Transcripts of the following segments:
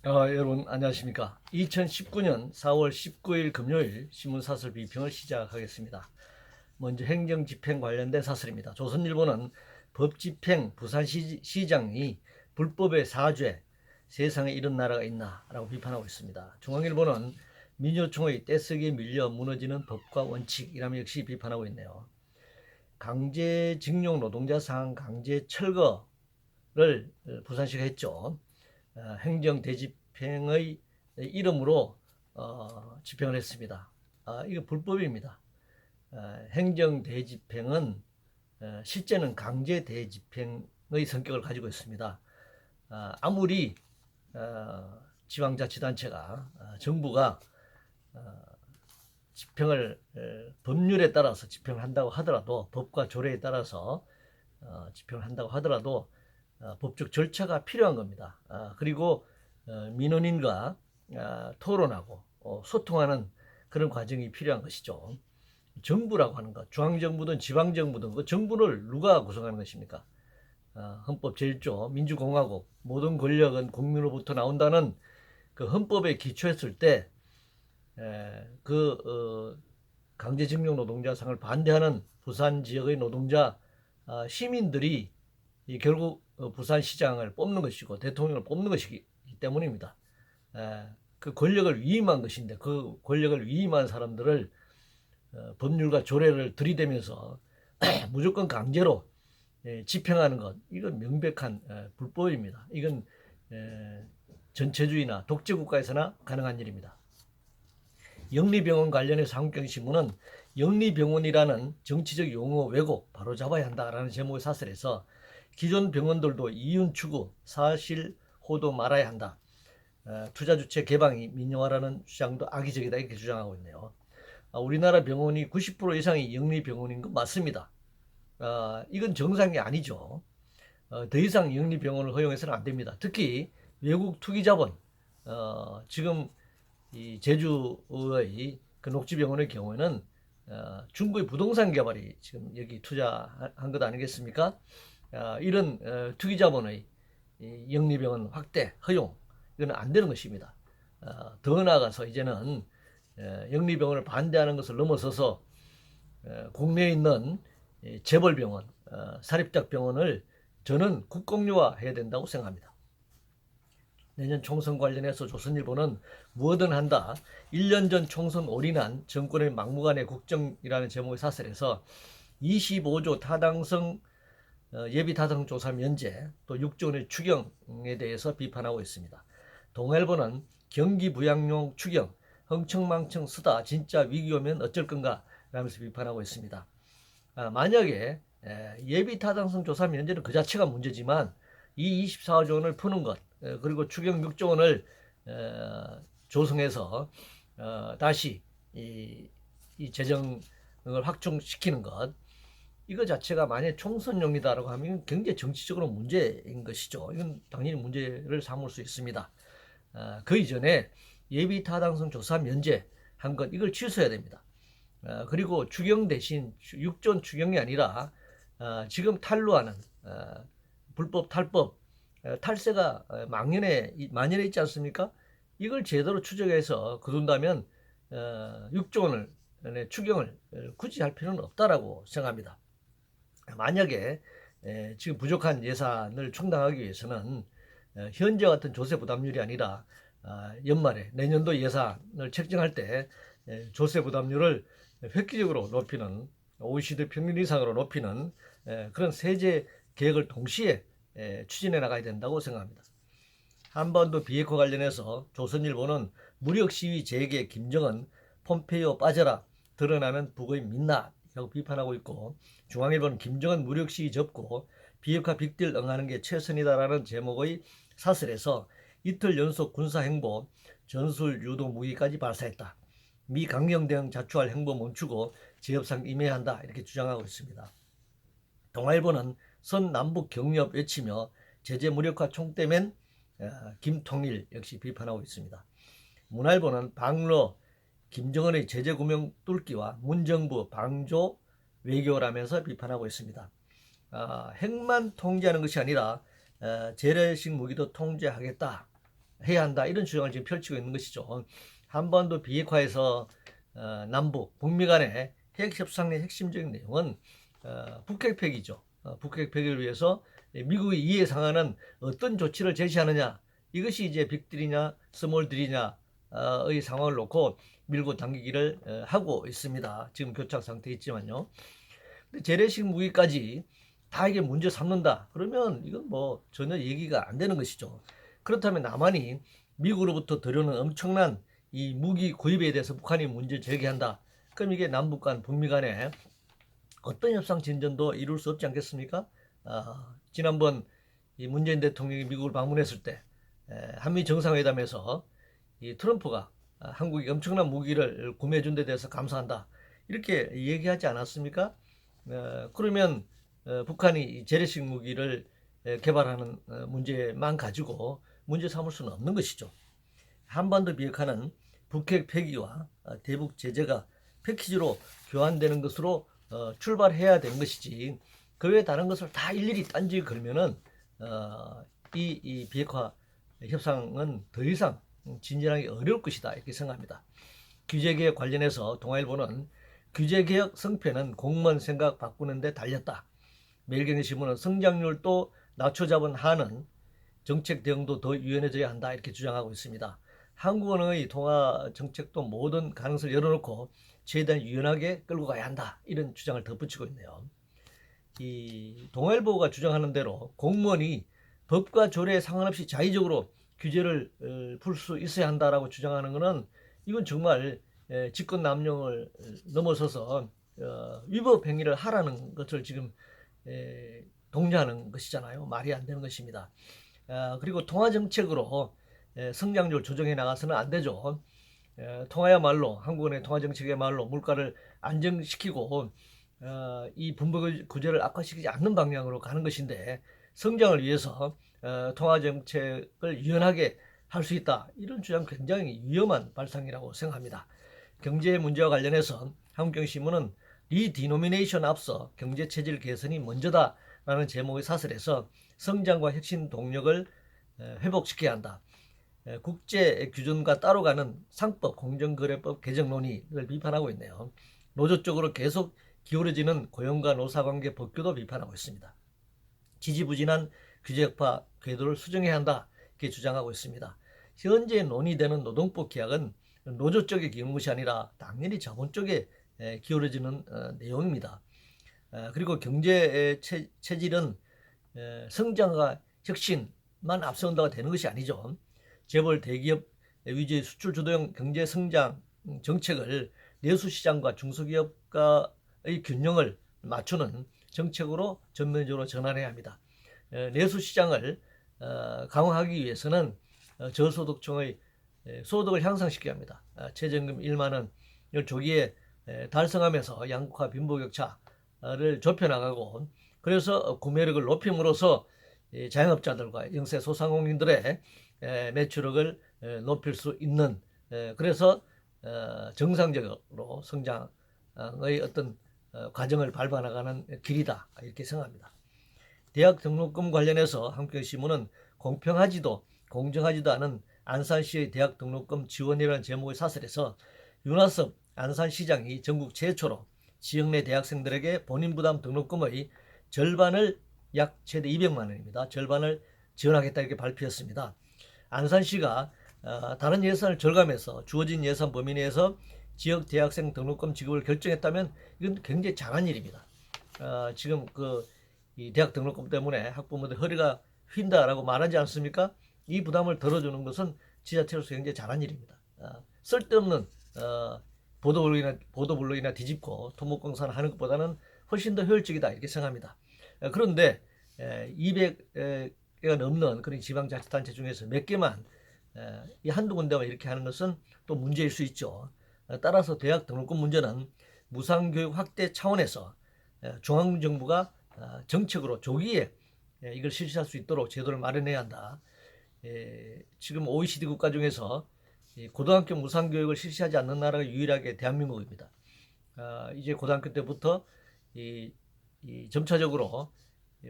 여러분 안녕하십니까. 2019년 4월 19일 금요일 신문사설 비평을 시작하겠습니다. 먼저 행정집행 관련된 사설입니다. 조선일보는 법집행 부산시장이 불법의 사죄, 세상에 이런 나라가 있나 라고 비판하고 있습니다. 중앙일보는 민주노총의 떼쓰기에 밀려 무너지는 법과 원칙이라며 역시 비판하고 있네요. 강제징용 노동자 상황 강제 철거를 부산시가 했죠. 행정대집행의 이름으로 집행을 했습니다. 이거 불법입니다. 행정대집행은 실제는 강제대집행의 성격을 가지고 있습니다. 아무리 지방자치단체가 정부가 집행을 법률에 따라서 집행을 한다고 하더라도 법과 조례에 따라서 집행을 한다고 하더라도 법적 절차가 필요한 겁니다. 그리고 민원인과 토론하고 소통하는 그런 과정이 필요한 것이죠. 정부라고 하는 것, 중앙정부든 지방정부든 그 정부를 누가 구성하는 것입니까? 헌법 제1조 민주공화국 모든 권력은 국민으로부터 나온다는 그 헌법에 기초했을 때 강제징용 노동자상을 반대하는 부산 지역의 노동자 시민들이 결국 부산시장을 뽑는 것이고 대통령을 뽑는 것이기 때문입니다. 그 권력을 위임한 것인데 그 권력을 위임한 사람들을 법률과 조례를 들이대면서 무조건 강제로 집행하는 것, 이건 명백한 불법입니다. 이건 전체주의나 독재국가에서나 가능한 일입니다. 영리병원 관련해서 한국경신문은 영리병원이라는 정치적 용어 왜곡 바로잡아야 한다라는 제목의 사설에서 기존 병원들도 이윤 추구, 사실 호도 말아야 한다. 투자 주체 개방이 민영화라는 주장도 악의적이다 이렇게 주장하고 있네요. 우리나라 병원이 90% 이상이 영리병원인 건 맞습니다. 이건 정상이 아니죠. 더 이상 영리병원을 허용해서는 안 됩니다. 특히 외국 투기자본, 지금 이 제주의 그 녹지병원의 경우에는 중국의 부동산 개발이 지금 여기 투자한 것 아니겠습니까? 이런 투기자본의 영리병원 확대, 허용, 이건 안 되는 것입니다. 더 나아가서 이제는 영리병원을 반대하는 것을 넘어서서 국내에 있는 재벌병원, 사립대학병원을 저는 국공유화해야 된다고 생각합니다. 내년 총선 관련해서 조선일보는 무엇든 한다. 1년 전 총선 올인한 정권의 막무가내 국정이라는 제목의 사설에서 25조 타당성 예비 타당 조사 면제 또 6조 원의 추경에 대해서 비판하고 있습니다. 동아일보는 경기 부양용 추경 흥청망청 쓰다 진짜 위기 오면 어쩔 건가 라면서 비판하고 있습니다. 만약에 예비 타당성 조사 면제는 그 자체가 문제지만 이 24조 원을 푸는 것 그리고 추경 6조 원을 조성해서 다시 이 재정을 확충시키는 것, 이거 자체가 만약 총선용이다라고 하면 굉장히 정치적으로 문제인 것이죠. 이건 당연히 문제를 삼을 수 있습니다. 그 이전에 예비 타당성 조사 면제 한 것 이걸 취소해야 됩니다. 그리고 추경 대신 6조 원 추경이 아니라 지금 탈루하는 불법 탈법 탈세가 만연해 있지 않습니까? 이걸 제대로 추적해서 거둔다면 6조 원을 추경을 굳이 할 필요는 없다라고 생각합니다. 만약에 지금 부족한 예산을 충당하기 위해서는 현재 같은 조세 부담률이 아니라 연말에 내년도 예산을 책정할 때 조세 부담률을 획기적으로 높이는 OECD 평균 이상으로 높이는 그런 세제 계획을 동시에 추진해 나가야 된다고 생각합니다. 한반도 비핵화 관련해서 조선일보는 무력 시위 재개 김정은 폼페이오 빠져라 드러나는 북의 민낯이라고 비판하고 있고, 중앙일보는 김정은 무력 시위 접고 비핵화 빅딜 응하는 게 최선이다라는 제목의 사설에서 이틀 연속 군사 행보 전술 유도 무기까지 발사했다. 미 강경 대응 자초할 행보 멈추고 재협상 임해야 한다 이렇게 주장하고 있습니다. 동아일보는 선 남북 격렵 외치며 제재 무력화 총대면 김통일 역시 비판하고 있습니다. 문화일보는 방러 김정은의 제재 구명 뚫기와 문정부 방조 외교라면서 비판하고 있습니다. 핵만 통제하는 것이 아니라 재래식 무기도 통제하겠다. 해야 한다 이런 주장을 지금 펼치고 있는 것이죠. 한반도 비핵화에서 남북, 북미 간의 핵 협상의 핵심적인 내용은 북핵 폐기죠. 북핵 폐기를 위해서 미국의 이해 상한은 어떤 조치를 제시하느냐 이것이 이제 빅딜이냐 스몰딜이냐의 상황을 놓고 밀고 당기기를 하고 있습니다. 지금 교착 상태에 있지만요. 근데 재래식 무기까지 다 이게 문제 삼는다. 그러면 이건 뭐 전혀 얘기가 안 되는 것이죠. 그렇다면 남한이 미국으로부터 들여오는 엄청난 이 무기 구입에 대해서 북한이 문제 제기한다. 그럼 이게 남북 간, 북미 간에 어떤 협상 진전도 이룰 수 없지 않겠습니까? 지난번 이 문재인 대통령이 미국을 방문했을 때 한미 정상회담에서 이 트럼프가 한국이 엄청난 무기를 구매해 준 데 대해서 감사한다. 이렇게 얘기하지 않았습니까? 그러면 북한이 재래식 무기를 개발하는 문제만 가지고 문제 삼을 수는 없는 것이죠. 한반도 비핵화는 북핵 폐기와 대북 제재가 패키지로 교환되는 것으로 출발해야 되는 것이지 그 외에 다른 것을 다 일일이 딴지 걸면은 이 비핵화 협상은 더 이상 진전하기 어려울 것이다 이렇게 생각합니다. 규제개혁 관련해서 동아일보는 규제개혁 성패는 공무원 생각 바꾸는 데 달렸다. 매일경제신문은 성장률도 낮춰잡은 한은 정책 대응도 더 유연해져야 한다 이렇게 주장하고 있습니다. 한국은행의 통화 정책도 모든 가능성을 열어놓고 최대한 유연하게 끌고 가야 한다 이런 주장을 덧붙이고 있네요. 이 동아일보가 주장하는 대로 공무원이 법과 조례에 상관없이 자의적으로 규제를 풀 수 있어야 한다라고 주장하는 것은 이건 정말 직권 남용을 넘어서서 위법 행위를 하라는 것을 지금 독려하는 것이잖아요. 말이 안 되는 것입니다. 그리고 통화 정책으로 성장률 조정해 나가서는 안 되죠. 통화야말로 한국은행 통화 정책야말로 물가를 안정시키고 이 분배 구조를 악화시키지 않는 방향으로 가는 것인데 성장을 위해서 통화 정책을 유연하게 할 수 있다. 이런 주장 굉장히 위험한 발상이라고 생각합니다. 경제 문제와 관련해서 한국경제신문은 리디노미네이션 앞서 경제 체질 개선이 먼저다라는 제목의 사설에서 성장과 혁신 동력을 회복시켜야 한다. 국제 규준과 따로 가는 상법, 공정거래법 개정 논의를 비판하고 있네요. 노조 쪽으로 계속 기울어지는 고용과 노사관계 법규도 비판하고 있습니다. 지지부진한 규제혁파 궤도를 수정해야 한다 이렇게 주장하고 있습니다. 현재 논의되는 노동법 계약은 노조 쪽에 기우는 것이 아니라 당연히 자본 쪽에 기울어지는 내용입니다. 그리고 경제 체질은 성장과 혁신만 앞세운다가 되는 것이 아니죠. 재벌 대기업 위주의 수출 주도형 경제 성장 정책을 내수시장과 중소기업과의 균형을 맞추는 정책으로 전면적으로 전환해야 합니다. 내수시장을 강화하기 위해서는 저소득층의 소득을 향상시켜야 합니다. 최저임금 1만 원을 조기에 달성하면서 양극화 빈부격차를 좁혀나가고 그래서 구매력을 높임으로써 자영업자들과 영세 소상공인들의 매출액을 높일 수 있는 그래서 정상적으로 성장의 어떤 과정을 밟아나가는 길이다 이렇게 생각합니다. 대학 등록금 관련해서 한국경제신문은 공평하지도 공정하지도 않은 안산시의 대학 등록금 지원이라는 제목의 사설에서 윤하섭 안산시장이 전국 최초로 지역 내 대학생들에게 본인 부담 등록금의 절반을 약 최대 200만 원입니다. 절반을 지원하겠다 이렇게 발표했습니다. 안산시가 다른 예산을 절감해서 주어진 예산 범위 내에서 지역 대학생 등록금 지급을 결정했다면 이건 굉장히 잘한 일입니다. 지금 이 대학 등록금 때문에 학부모들 허리가 휜다라고 말하지 않습니까? 이 부담을 덜어주는 것은 지자체로서 굉장히 잘한 일입니다. 쓸데없는 보도블록이나 뒤집고 토목공사를 하는 것보다는 훨씬 더 효율적이다 이렇게 생각합니다. 그런데 200개가 넘는 그런 지방자치단체 중에서 몇 개만 이 한두 군데만 이렇게 하는 것은 또 문제일 수 있죠. 따라서 대학 등록금 문제는 무상교육 확대 차원에서 중앙정부가 정책으로 조기에 이걸 실시할 수 있도록 제도를 마련해야 한다. 지금 OECD 국가 중에서 고등학교 무상교육을 실시하지 않는 나라가 유일하게 대한민국입니다. 이제 고등학교 때부터 점차적으로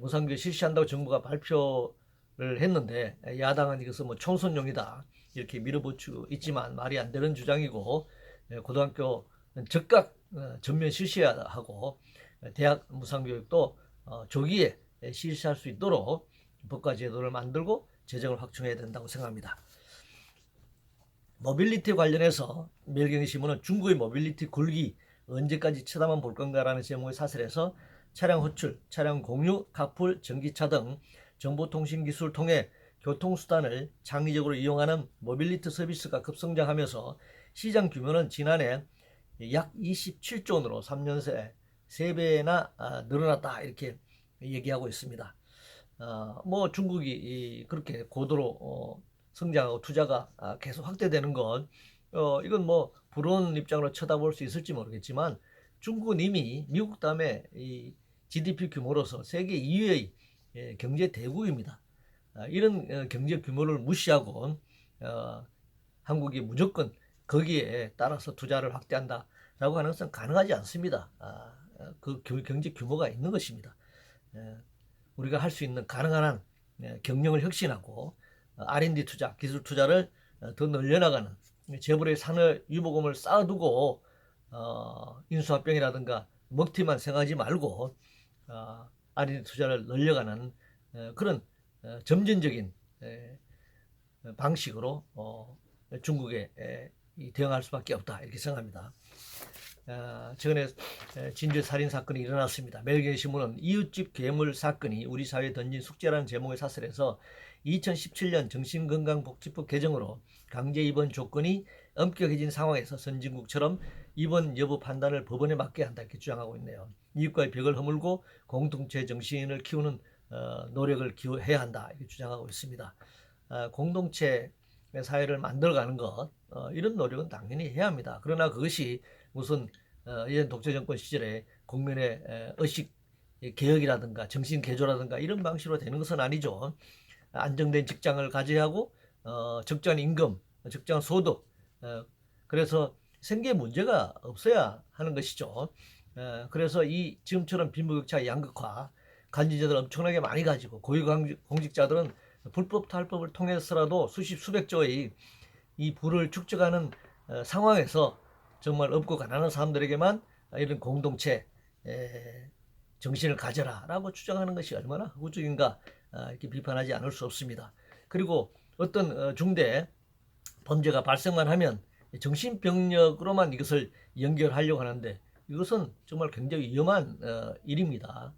무상교육 실시한다고 정부가 했는데 야당은 이것은 뭐 총선용이다 이렇게 밀어붙이고 있지만 말이 안 되는 주장이고 고등학교 즉각 전면 실시해야 하고 대학 무상교육도 조기에 실시할 수 있도록 법과 제도를 만들고 재정을 확충해야 된다고 생각합니다. 모빌리티 관련해서 매일경제신문은 중국의 모빌리티 굴기 언제까지 쳐다만 볼 건가라는 제목의 사설에서 차량 호출, 차량 공유, 카풀, 전기차 등 정보통신기술을 통해 교통수단을 창의적으로 이용하는 모빌리티 서비스가 급성장하면서 시장 규모는 지난해 약 27조 원으로 3년 새 3배나 늘어났다 이렇게 얘기하고 있습니다. 뭐 중국이 그렇게 고도로 성장하고 투자가 계속 확대되는 건 이건 뭐 부러운 입장으로 쳐다볼 수 있을지 모르겠지만 중국은 이미 미국 다음에 이 GDP 규모로서 세계 2위의 경제 대국입니다. 이런 경제 규모를 무시하고 한국이 무조건 거기에 따라서 투자를 확대한다라고 하는 것은 가능하지 않습니다. 그 경제 규모가 있는 것입니다. 우리가 할 수 있는 가능한 한 경영을 혁신하고 R&D 투자, 기술 투자를 더 늘려나가는 재벌의 산업 유보금을 쌓아두고 인수합병이라든가 먹튀만 생각하지 말고 R&D 투자를 늘려가는 그런 점진적인 방식으로 중국에 대응할 수밖에 없다 이렇게 생각합니다. 최근에 진주 살인 사건이 일어났습니다. 매일경제신문은 이웃집 괴물 사건이 우리 사회에 던진 숙제라는 제목의 사설에서 2017년 정신건강복지법 개정으로 강제 입원 조건이 엄격해진 상황에서 선진국처럼 입원 여부 판단을 법원에 맡겨야 한다 이렇게 주장하고 있네요. 이웃과의 벽을 허물고 공동체 정신을 키우는 노력을 기여해야 한다 이렇게 주장하고 있습니다. 공동체 사회를 만들어가는 것 이런 노력은 당연히 해야 합니다. 그러나 그것이 무슨 이전 독재정권 시절에 국민의 의식 개혁이라든가 정신 개조라든가 이런 방식으로 되는 것은 아니죠. 안정된 직장을 가져야 하고 적정한 임금, 적정한 소득 그래서 생계 문제가 없어야 하는 것이죠. 그래서 이 지금처럼 빈부격차 양극화 간지자들 엄청나게 많이 가지고 고위공직자들은 불법 탈법을 통해서라도 수십 수백조의 이 부를 축적하는 상황에서 정말 없고 가난한 사람들에게만 이런 공동체 정신을 가져라 라고 주장하는 것이 얼마나 허구적인가 이렇게 비판하지 않을 수 없습니다. 그리고 어떤 중대 범죄가 발생만 하면 정신병력으로만 이것을 연결하려고 하는데 이것은 정말 굉장히 위험한 일입니다.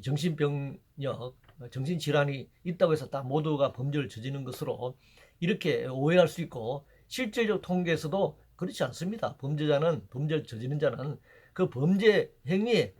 정신병력, 정신질환이 있다고 해서 다 모두가 범죄를 저지르는 것으로 이렇게 오해할 수 있고 실질적 통계에서도 그렇지 않습니다. 범죄를 저지른 자는 그 범죄 행위에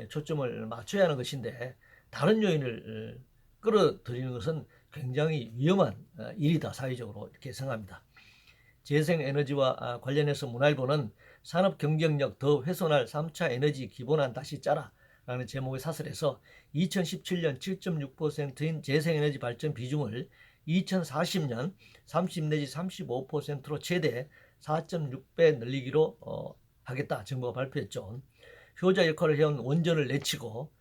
초점을 맞춰야 하는 것인데 다른 요인을 끌어들이는 것은 굉장히 위험한 일이다 사회적으로 이렇게 생각합니다. 재생에너지와 관련해서 문화일보는 산업 경쟁력 더 훼손할 3차 에너지 기본안 다시 짜라 라는 제목의 사설에서 2017년 7.6%인 재생에너지 발전 비중을 2040년 30 내지 35%로 최대 4.6배 늘리기로 하겠다 정부가 발표했죠. 효자 역할을 해온 원전을 내치고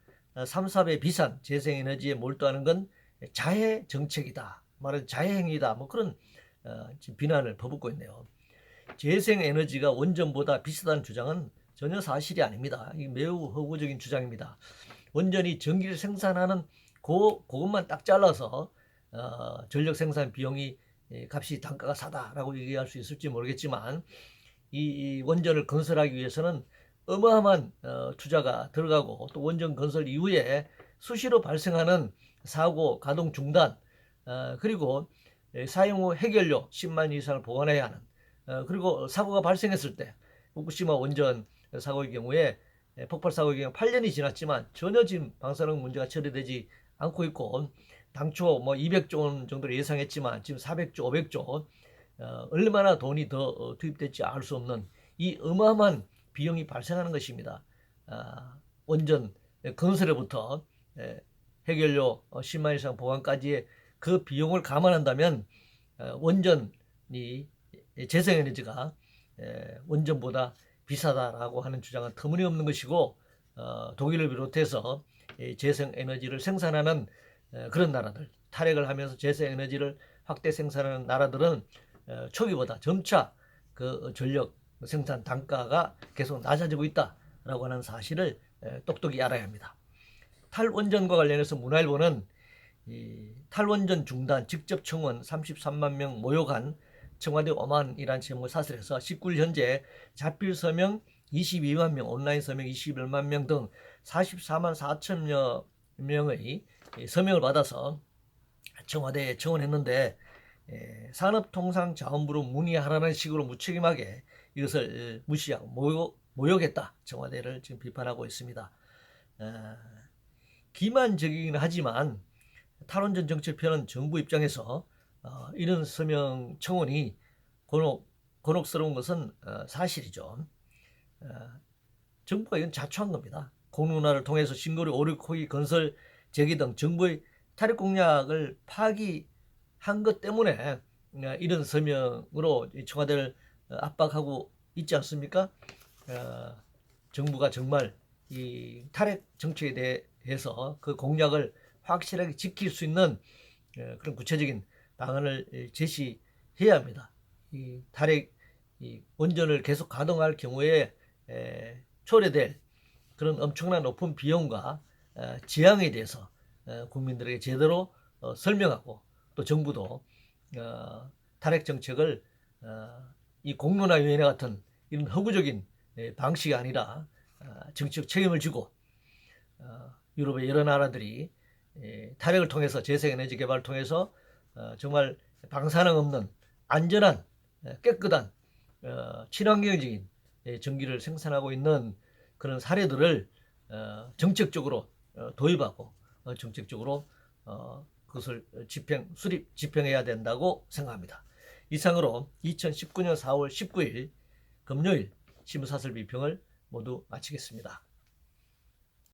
3, 4배 비싼 재생에너지에 몰두하는 건 자해 정책이다. 말은 자해 행위다. 뭐 그런 지금 비난을 퍼붓고 있네요. 재생에너지가 원전보다 비싸다는 주장은 전혀 사실이 아닙니다. 이게 매우 허구적인 주장입니다. 원전이 전기를 생산하는 그것만 딱 잘라서 전력 생산 비용이 값이 단가가 사다라고 얘기할 수 있을지 모르겠지만 이 원전을 건설하기 위해서는 어마어마한 투자가 들어가고 또 원전 건설 이후에 수시로 발생하는 사고, 가동 중단 그리고 사용 후 해결료 10만 이상을 보관해야 하는 그리고 사고가 발생했을 때 후쿠시마 원전 사고의 경우에 폭발 사고의 경우 8년이 지났지만 전혀 지금 방사능 문제가 처리되지 않고 있고 당초 뭐 200조 원 정도를 예상했지만 지금 400조, 500조 얼마나 돈이 더 투입될지 알 수 없는 이 어마어마한 비용이 발생하는 것입니다. 원전 건설에부터 해결료 10만 이상 보관까지의 그 비용을 감안한다면 원전이 재생에너지가 원전보다 비싸다라고 하는 주장은 터무니없는 것이고 독일을 비롯해서 재생에너지를 생산하는 그런 나라들, 탈핵을 하면서 재생에너지를 확대 생산하는 나라들은 초기보다 점차 그 전력 생산 단가가 계속 낮아지고 있다라고 하는 사실을 똑똑히 알아야 합니다. 탈원전과 관련해서 문화일보는 이 탈원전 중단 직접 청원 33만 명 모욕한 청와대 오만이라는 제목을 사설해서 19일 현재 자필 서명 22만 명, 온라인 서명 21만 명 등 44만 4천여 명의 서명을 받아서 청와대에 청원했는데 산업통상자원부로 문의하라는 식으로 무책임하게 이것을 무시하고 모욕했다. 청와대를 지금 비판하고 있습니다. 기만적이긴 하지만 탈원전 정책편은 정부 입장에서 이런 서명 청원이 곤혹스러운 것은 사실이죠. 정부가 이건 자초한 겁니다. 공론화를 통해서 신고리 오류코기 건설 재개 등 정부의 탈핵 공약을 파기한 것 때문에 이런 서명으로 청와대를 압박하고 있지 않습니까? 정부가 정말 이 탈핵 정책에 대해서 그 공약을 확실하게 지킬 수 있는 그런 구체적인 방안을 제시해야 합니다. 이 탈핵 원전을 계속 가동할 경우에 초래될 그런 엄청난 높은 비용과 지향에 대해서 국민들에게 제대로 설명하고 또 정부도 탈핵 정책을 이 공론화위원회 같은 이런 허구적인 방식이 아니라 정치적 책임을 지고 유럽의 여러 나라들이 탈핵을 통해서 재생에너지 개발을 통해서 정말 방사능 없는 안전한 깨끗한 친환경적인 전기를 생산하고 있는 그런 사례들을 정책적으로 도입하고 정책적으로 그것을 집행해야 된다고 생각합니다. 이상으로 2019년 4월 19일 금요일 신문사설 비평을 모두 마치겠습니다.